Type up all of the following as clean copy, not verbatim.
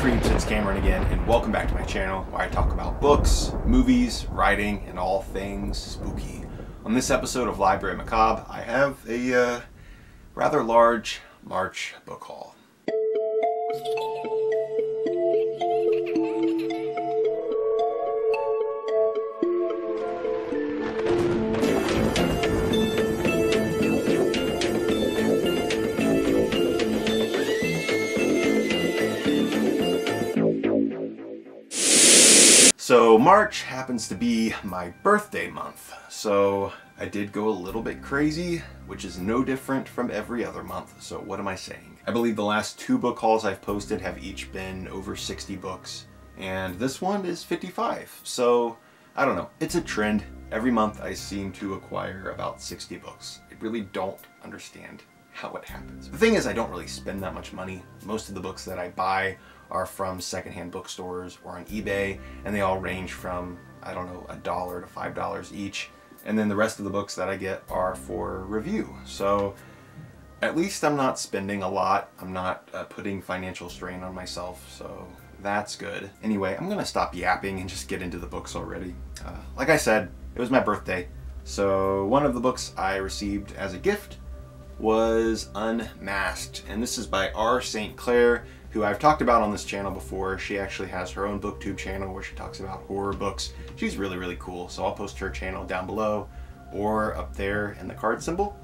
creeps, it's Cameron again, and welcome back to my channel where I talk about books, movies, writing, and all things spooky. On this episode of Library Macabre, I have a rather large March book haul. So March happens to be my birthday month, so I did go a little bit crazy, which is no different from every other month. So what am I saying? I believe the last two book hauls I've posted have each been over 60 books, and this one is 55. So I don't know, it's a trend. Every month I seem to acquire about 60 books. I really don't understand how it happens. The thing is, I don't really spend that much money. Most of the books that I buy are from secondhand bookstores or on eBay, and they all range from, I don't know, $1 to $5 each. And then the rest of the books that I get are for review. So at least I'm not spending a lot. I'm not putting financial strain on myself, so that's good. Anyway, I'm gonna stop yapping and just get into the books already. Like I said, it was my birthday, so one of the books I received as a gift was Unmasked, and this is by R. St. Clair, who I've talked about on this channel before. She actually has her own booktube channel where she talks about horror books. She's really, really cool, so I'll post her channel down below or up there in the card symbol.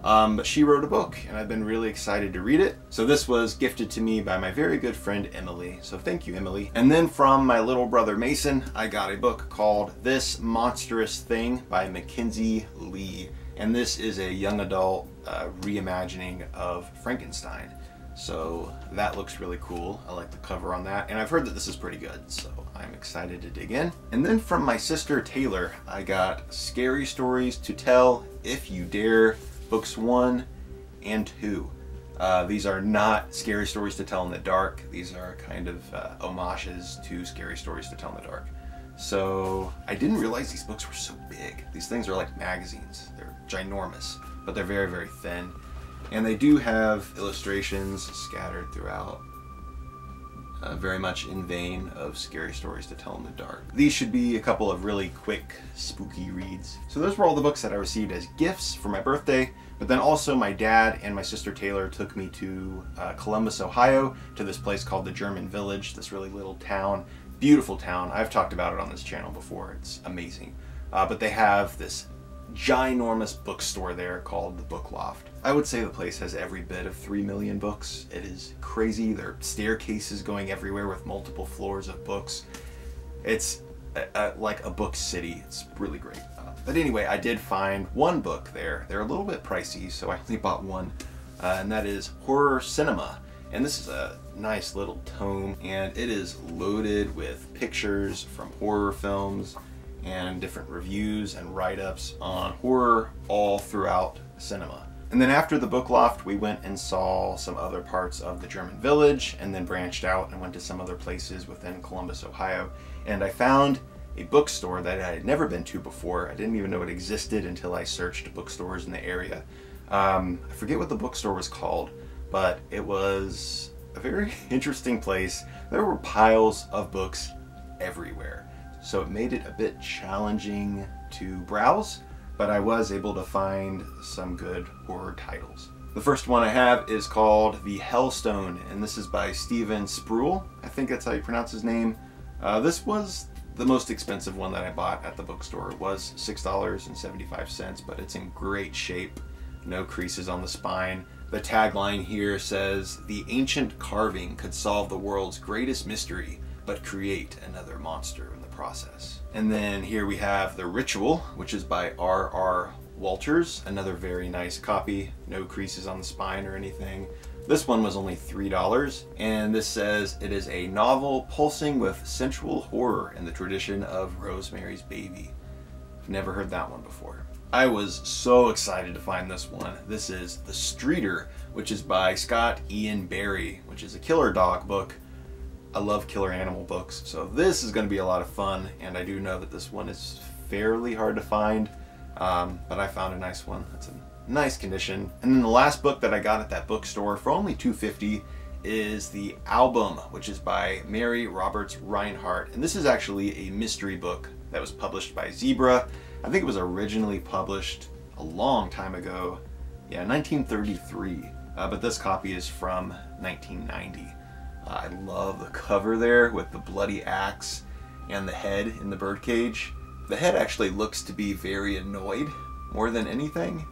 But she wrote a book, and I've been really excited to read it. So this was gifted to me by my very good friend Emily, so thank you, Emily. And then from my little brother Mason, I got a book called This Monsterish Thing by Mackenzie Lee. And this is a young adult reimagining of Frankenstein. So that looks really cool. I like the cover on that, and I've heard that this is pretty good, so I'm excited to dig in. And then from my sister Taylor, I got Scary Stories to Tell If You Dare, books 1 and 2. These are not Scary Stories to Tell in the Dark. These are kind of homages to Scary Stories to Tell in the Dark. So I didn't realize these books were so big. These things are like magazines. They're ginormous, but they're very, very thin. And they do have illustrations scattered throughout, very much in vein of Scary Stories to Tell in the Dark. These should be a couple of really quick, spooky reads. So those were all the books that I received as gifts for my birthday, but then also my dad and my sister Taylor took me to Columbus, Ohio, to this place called the German Village, this really little town, beautiful town. I've talked about it on this channel before, it's amazing. But they have this ginormous bookstore there called the Book Loft. I would say the place has every bit of 3 million books. It is crazy. There are staircases going everywhere with multiple floors of books. It's like a book city. It's really great. But anyway, I did find one book there. They're a little bit pricey, so I only bought one, and that is Horror Cinema. And this is a nice little tome, and it is loaded with pictures from horror films and different reviews and write-ups on horror all throughout cinema. And then after the Book Loft, we went and saw some other parts of the German Village, and then branched out and went to some other places within Columbus, Ohio. And I found a bookstore that I had never been to before. I didn't even know it existed until I searched bookstores in the area. I forget what the bookstore was called, but it was a very interesting place. There were piles of books everywhere, so it made it a bit challenging to browse, but I was able to find some good horror titles. The first one I have is called The Hellstone, and this is by Steven Spruill. I think that's how you pronounce his name. This was the most expensive one that I bought at the bookstore. It was $6.75, but it's in great shape. No creases on the spine. The tagline here says, "The ancient carving could solve the world's greatest mystery, but create another monster in the process." And then here we have The Ritual, which is by R.R. Walters. Another very nice copy. No creases on the spine or anything. This one was only $3, and this says it is a novel pulsing with sensual horror in the tradition of Rosemary's Baby. I've never heard that one before. I was so excited to find this one. This is The Streeter, which is by Scott Ian Barry, which is a killer dog book. I love killer animal books, so this is going to be a lot of fun, and I do know that this one is fairly hard to find, but I found a nice one. It's in nice condition. And then the last book that I got at that bookstore for only $2.50 is the album, which is by Mary Roberts Reinhardt. And this is actually a mystery book that was published by Zebra. I think it was originally published a long time ago. Yeah, 1933. But this copy is from 1990. I love the cover there with the bloody axe and the head in the birdcage. The head actually looks to be very annoyed more than anything.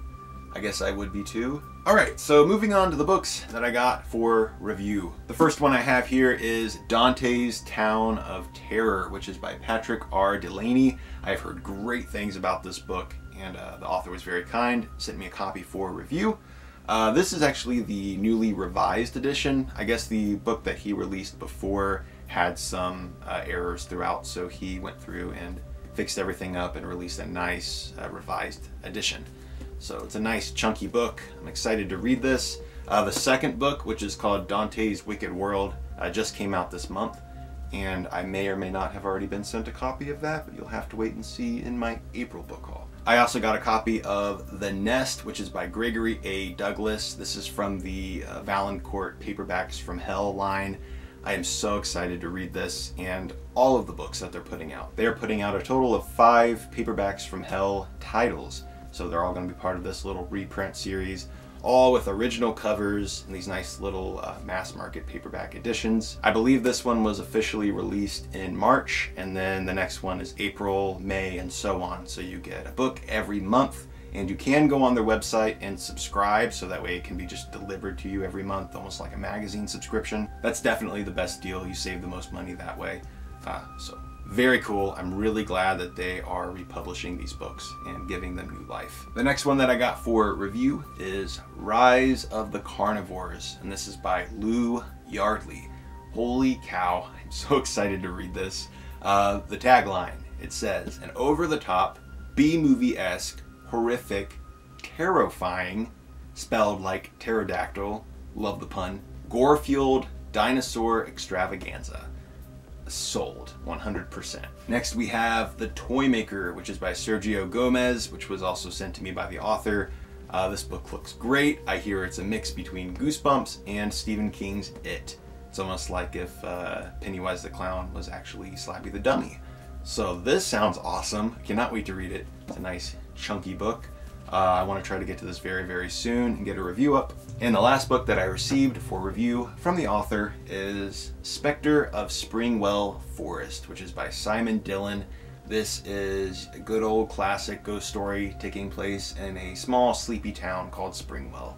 I guess I would be too. Alright, so moving on to the books that I got for review. The first one I have here is Dante's Town of Terror, which is by Patrick R. Delaney. I've heard great things about this book, and the author was very kind, sent me a copy for review. This is actually the newly revised edition. I guess the book that he released before had some errors throughout, so he went through and fixed everything up and released a nice revised edition. So it's a nice chunky book. I'm excited to read this. The second book, which is called Dante's Wicked World, just came out this month, and I may or may not have already been sent a copy of that, but you'll have to wait and see in my April book haul. I also got a copy of The Nest, which is by Gregory A. Douglas. This is from the Valancourt Paperbacks from Hell line. I am so excited to read this and all of the books that they're putting out. They're putting out a total of 5 Paperbacks from Hell titles. So they're all going to be part of this little reprint series, all with original covers and these nice little mass market paperback editions. I believe this one was officially released in March, and then the next one is April, May, and so on. So you get a book every month, and you can go on their website and subscribe, so that way it can be just delivered to you every month, almost like a magazine subscription. That's definitely the best deal. You save the most money that way. So very cool. I'm really glad that they are republishing these books and giving them new life. The next one that I got for review is Rise of the Carnivores, and this is by Lou Yardley. Holy cow, I'm so excited to read this. The tagline, it says, an over-the-top, B-movie-esque, horrific, terrifying, spelled like pterodactyl, love the pun, gore-fueled dinosaur extravaganza. Sold 100%. Next we have The Toymaker, which is by Sergio Gomez, which was also sent to me by the author. This book looks great. I hear it's a mix between Goosebumps and Stephen King's It. It's almost like if Pennywise the Clown was actually Slappy the Dummy. So this sounds awesome. I cannot wait to read it. It's a nice chunky book. I want to try to get to this very, very soon and get a review up. And the last book that I received for review from the author is Spectre of Springwell Forest, which is by Simon Dillon. This is a good old classic ghost story taking place in a small sleepy town called Springwell.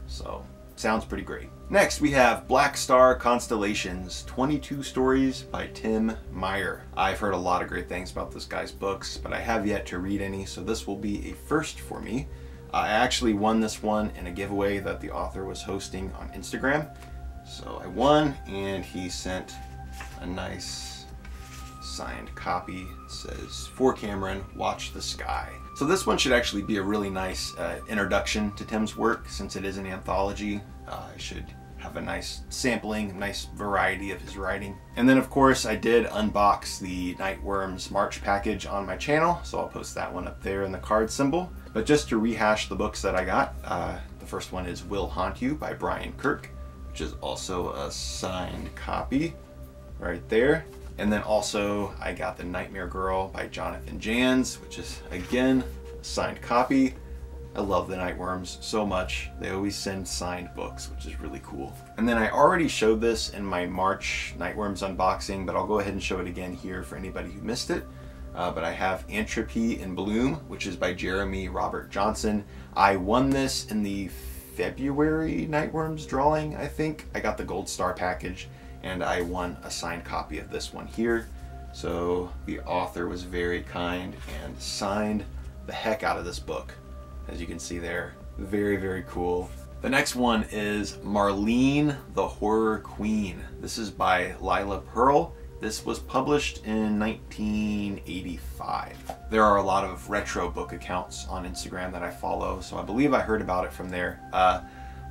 So, sounds pretty great. Next we have Black Star Constellations, 22 stories by Tim Meyer. I've heard a lot of great things about this guy's books, but I have yet to read any, so this will be a first for me. I actually won this one in a giveaway that the author was hosting on Instagram. So I won, and he sent a nice signed copy. It says, "For Cameron, watch the sky." So this one should actually be a really nice introduction to Tim's work, since it is an anthology. I should have a nice sampling, a nice variety of his writing. And then of course I did unbox the Nightworms March package on my channel, so I'll post that one up there in the card symbol. But just to rehash the books that I got, the first one is Will Haunt You by Brian Kirk, which is also a signed copy right there. And then also I got The Nightmare Girl by Jonathan Janz, which is again a signed copy. I love the Nightworms so much. They always send signed books, which is really cool. And then I already showed this in my March Nightworms unboxing, but I'll go ahead and show it again here for anybody who missed it. But I have Entropy in Bloom, which is by Jeremy Robert Johnson. I won this in the February Nightworms drawing, I think. I got the Gold Star package, and I won a signed copy of this one here. So the author was very kind and signed the heck out of this book. As you can see there, very, very cool. The next one is Marlene, the Horror Queen. This is by Lila Pearl. This was published in 1985. There are a lot of retro book accounts on Instagram that I follow, so I believe I heard about it from there.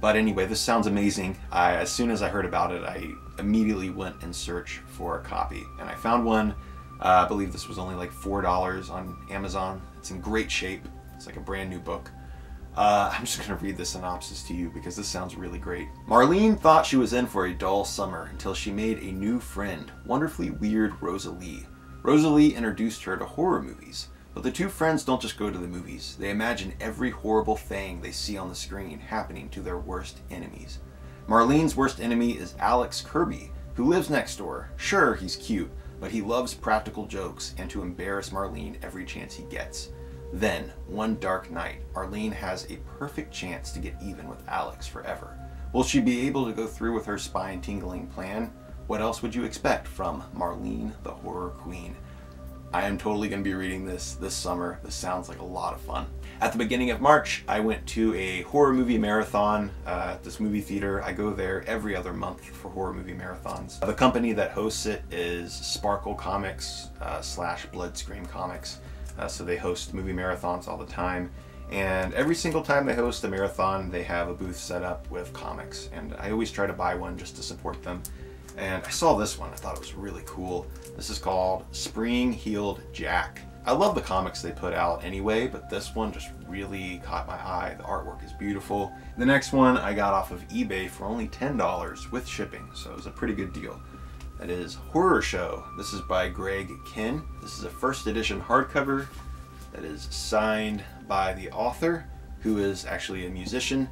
But anyway, this sounds amazing. As soon as I heard about it, I immediately went in search for a copy, and I found one. I believe this was only like $4 on Amazon. It's in great shape. It's like a brand new book. I'm just going to read the synopsis to you because this sounds really great. Marlene thought she was in for a dull summer until she made a new friend, wonderfully weird Rosalie. Rosalie introduced her to horror movies. But the two friends don't just go to the movies. They imagine every horrible thing they see on the screen happening to their worst enemies. Marlene's worst enemy is Alex Kirby, who lives next door. Sure, he's cute, but he loves practical jokes and to embarrass Marlene every chance he gets. Then, one dark night, Marlene has a perfect chance to get even with Alex forever. Will she be able to go through with her spine-tingling plan? What else would you expect from Marlene, the Horror Queen? I am totally going to be reading this summer. This sounds like a lot of fun. At the beginning of March, I went to a horror movie marathon at this movie theater. I go there every other month for horror movie marathons. The company that hosts it is Sparkle Comics slash Blood Scream Comics. So they host movie marathons all the time. And every single time they host a marathon, they have a booth set up with comics. And I always try to buy one just to support them. And I saw this one, I thought it was really cool. This is called Spring-Heeled Jack. I love the comics they put out anyway, but this one just really caught my eye. The artwork is beautiful. The next one I got off of eBay for only $10 with shipping, so it was a pretty good deal. That is Horror Show. This is by Greg Kinn. This is a first edition hardcover that is signed by the author, who is actually a musician.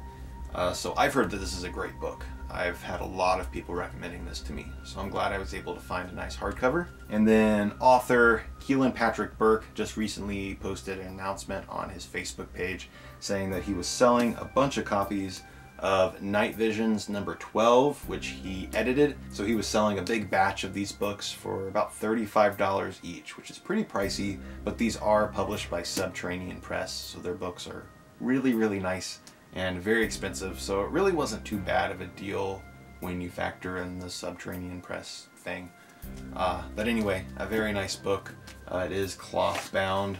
So I've heard that this is a great book. I've had a lot of people recommending this to me, so I'm glad I was able to find a nice hardcover. And then author Keelan Patrick Burke just recently posted an announcement on his Facebook page saying that he was selling a bunch of copies of Night Visions number 12, which he edited. So he was selling a big batch of these books for about $35 each, which is pretty pricey, but these are published by Subterranean Press, so their books are really, really nice and very expensive, so it really wasn't too bad of a deal when you factor in the Subterranean Press thing. But anyway, a very nice book. It is cloth bound,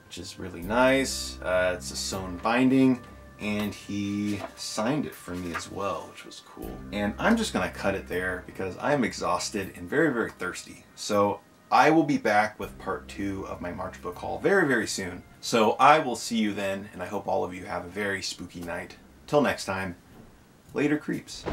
which is really nice. It's a sewn binding, and he signed it for me as well, which was cool. And I'm just gonna cut it there because I am exhausted and very, very thirsty. So I will be back with part 2 of my March book haul very, very soon. So I will see you then, and I hope all of you have a very spooky night. Till next time, later creeps.